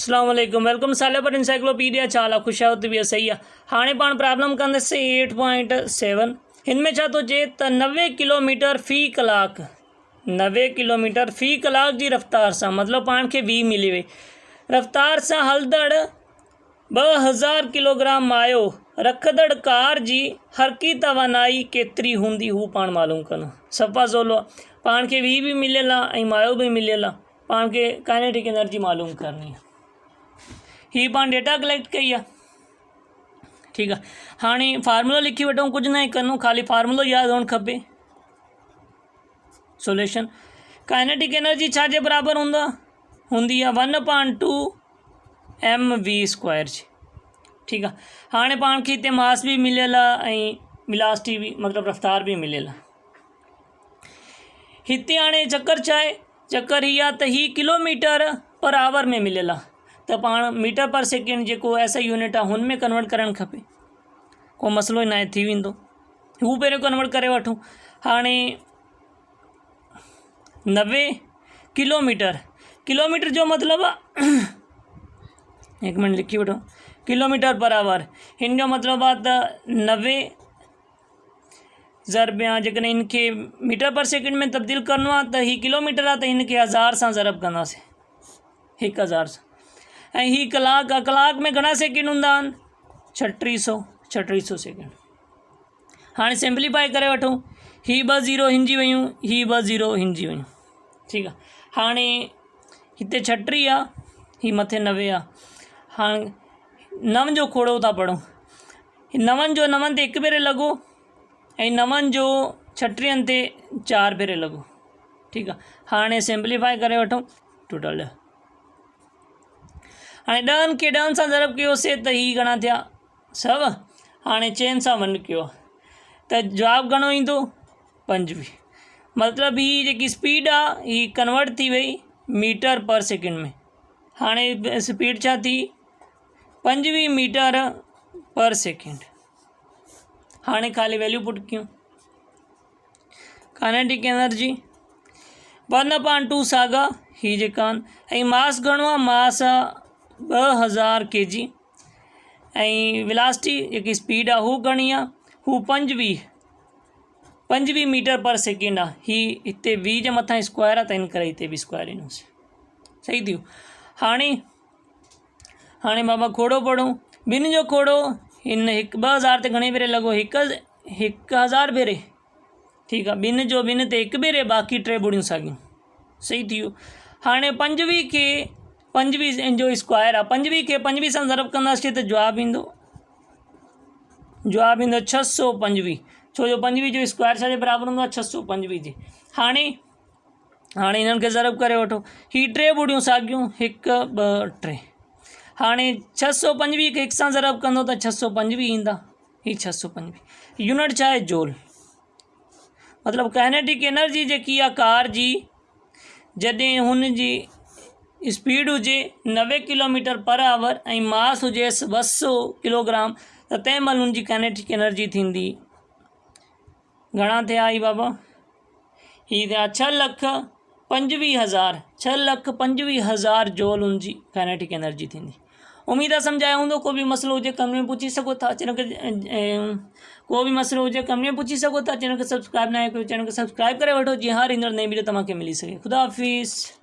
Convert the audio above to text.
अस्सलाम वालेकुम, वेलकम साले पर इंसाइक्लोपीडिया चाला खुशावत भी सही है। हाणे पाण प्रॉब्लम कंदे 8.7 इनमें छा तो जे त 90 किलोमीटर फ़ी कलाक 90 किलोमीटर फ़ी कलाक जी रफ़्तार से मतलब पाण के वी मिली हुई रफ़्तार से हलदड़ 2000 किलोग्राम मायो रखदड़ कार जी हरकी तवानाई केतरी हुंदी हू पाण मालूम कनो। सफ़ा ज़ोलो पाण के वी भी मिलेला ऐं मायो भी मिलेला, पाण के काइनेटिक एनर्जी मालूम करनी है। ही पाण डेटा कलेक्ट कई है, ठीक है। हाणे फार्मूलो लिखी वठूं, कुछ ना करूं, खाली फार्मूलो याद होण खपे। सोल्यूशन काइनेटिक एनर्जी छा जे बराबर हुंदी है 1/2 mv² जी, ठीक है। हाणे पाण खे हिते मास भी मिलेला ऐं वेलोसिटी भी मतलब रफ्तार भी मिलेला। हिते हाणे चक्कर छा आहे, चक्कर ही आहे त ही किलोमीटर पर आवर में मिलेला, त पाण मीटर पर सेकेंड जेको ऐसा यूनिट आहे हुन में कन्वर्ट करणु खपे। को मसलो ई न आहे, थी वेंदो, हू पहिरियों कन्वर्ट करे वठूं। हाणे 90 किलोमीटर जो मतलब एक मिनट लिखी वठो, किलोमीटर पर आवर हिन जो मतलब आहे त 90 ज़रब या जेकॾहिं इनके मीटर पर सेकेंड में तब्दील करणो आहे त ही किलोमीटर आहे त इनके 1000 सां ज़रब कंदासीं, 1000 सां। ऐं ही कलाक आहे, कलाक में घणा सेकेंड हूंदा आहिनि 3600 सेकेंड। हाणे सिंप्लीफाई करे वठूं, ही 2 ज़ीरो हिंजी वयूं, ही 2 ज़ीरो हिंजी वयूं, ठीकु आहे। हाणे हिते 36 आहे, ही मथे 90 आहे। हाणे 9 जो खोड़ो था पढ़ूं, 9 जो 9 ते 1 भेरे लॻो ऐं 9 जो 36 ते 4 भेरे लॻो, ठीकु आहे। हाणे सिंप्लीफाई करे वठूं, टोटल हाणे 10 खे 10 सां ज़रब कयोसीं त ही घणा थिया 100। हाणे 4 सां 1 कयो त जवाबु घणो ईंदो 25। मतलब ही जेकी स्पीड आहे ही कन्वर्ट थी वई मीटर पर सेकेंड में। हाणे स्पीड छा थी 25 मीटर पर सेकेंड। हाणे खाली वैल्यू पुट कयूं, काइनेटिक एनर्जी 1/2 सागा ही जेका ऐं मास घणो आहे, मास 2000 kg ऐं वेलोसिटी जेकी स्पीड आहे हू घणी आहे, हू 25 मीटर पर सेकेंड आहे। ही हिते वी जे मथां स्क्वायर आहे त इन करे हिते बि स्क्वायर ॾिनोसीं, सही थियो। हाणे बाबा खोड़ो पढ़ूं, ॿिनि जो खोड़ो हिन 2000 ते घणे भेरे लॻो 1000 भेरे, ठीकु आहे। ॿिनि ते 1 भेरे, बाक़ी 3 ॿुड़ियूं साॻियूं, सही थियो। हाणे 25 खे 25 जो स्क्वायर आहे, 25 खे 25 सां ज़रब कंदासीं त जवाबु ईंदो 625, छो जो 25 जो स्क्वायर छा जे बराबरि हूंदो आहे 625 जे। हाणे इन्हनि खे ज़रब करे वठो, ही 3 ॿुड़ियूं साॻियूं 1 2 3। हाणे 625 खे 1 सां ज़रब कंदो त 625 ईंदा, ही 625 यूनिट छा आहे जूल। मतलब काइनेटिक एनर्जी जेकी आहे कार जी जॾहिं हुन जी स्पीड हुजे 90 किलोमीटर पर आवर ऐं मास हुजे 200 किलोग्राम त तंहिं महिल हुनजी काइनेटिक एनर्जी थींदी घणा थिया ही बाबा, ही थिया 6,25,000 जूल हुनजी काइनेटिक एनर्जी थींदी। उम्मीद आहे सम्झायो हूंदो। को बि मसलो हुजे कमेंट में पूछी सघो था, चैनल खे को बि मसलो हुजे कमेंट में पूछी सघो था। चैनल खे सब्सक्राइब न आहे कयो, चैनल खे सब्सक्राइब करे वठो जीअं हर ईंदड़ नई वीडियो तव्हांखे मिली सघे। ख़ुदा हाफ़िज़।